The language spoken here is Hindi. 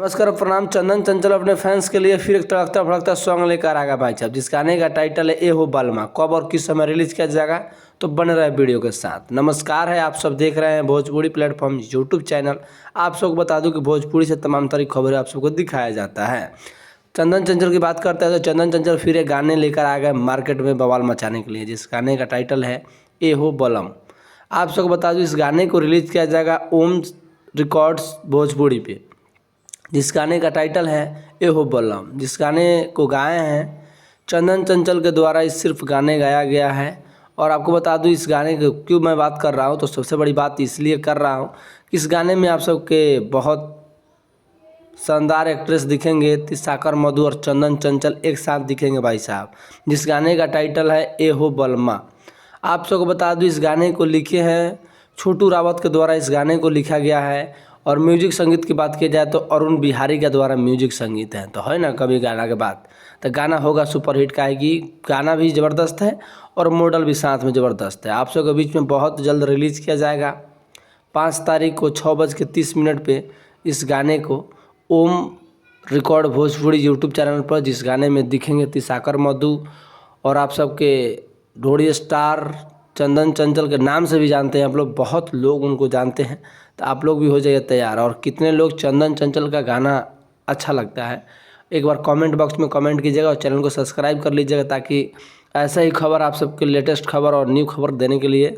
नमस्कार प्रणाम। चंदन चंचल अपने फैंस के लिए फिर एक तड़कता भड़कता सॉन्ग लेकर आ गया भाई साहब। जिस गाने का टाइटल है ए हो बलमा। कब और किस समय रिलीज किया जाएगा तो बने रहे वीडियो के साथ। नमस्कार है, आप सब देख रहे हैं भोजपुरी प्लेटफॉर्म यूट्यूब चैनल। आप सबको बता दूं कि भोजपुरी से तमाम तरह की खबरें आप सबको दिखाया जाता है। चंदन चंचल की बात करते हैं तो चंदन चंचल फिर एक गाने लेकर आ गए मार्केट में बवाल मचाने के लिए, जिस गाने का टाइटल है ए हो बलम। आप सबको बता दूं इस गाने को रिलीज किया जाएगा ओम रिकॉर्ड्स भोजपुरी पे। जिस गाने का टाइटल है ए हो बलम, जिस गाने को गाए हैं चंदन चंचल के द्वारा इस सिर्फ गाने गाया गया है। और आपको बता दूं इस गाने की क्यों मैं बात कर रहा हूं, तो सबसे बड़ी बात इसलिए कर रहा हूं कि इस गाने में आप सबके बहुत शानदार एक्ट्रेस दिखेंगे। तिसाकर मधु और चंदन चंचल एक साथ दिखेंगे भाई साहब। जिस गाने का टाइटल है ए हो बलमा। आप सबको बता दूं इस गाने को लिखे हैं छोटू रावत के द्वारा इस गाने को लिखा गया है। और म्यूजिक संगीत की बात की जाए तो अरुण बिहारी के द्वारा म्यूजिक संगीत है। तो है ना कभी गाना के बाद तो गाना होगा सुपरहिट का है कि गाना भी ज़बरदस्त है और मॉडल भी साथ में ज़बरदस्त है। आप सबके बीच में बहुत जल्द रिलीज़ किया जाएगा 5 तारीख को 6:30 पे इस गाने को ओम रिकॉर्ड भोजपुरी यूट्यूब चैनल पर। जिस गाने में दिखेंगे तिसाकर मधु और आप सबके ढोड़ी स्टार चंदन चंचल के नाम से भी जानते हैं आप लोग, बहुत लोग उनको जानते हैं। तो आप लोग भी हो जाइए तैयार। और कितने लोग चंदन चंचल का गाना अच्छा लगता है एक बार कमेंट बॉक्स में कमेंट कीजिएगा और चैनल को सब्सक्राइब कर लीजिएगा, ताकि ऐसा ही खबर आप सबके लेटेस्ट खबर और न्यू खबर देने के लिए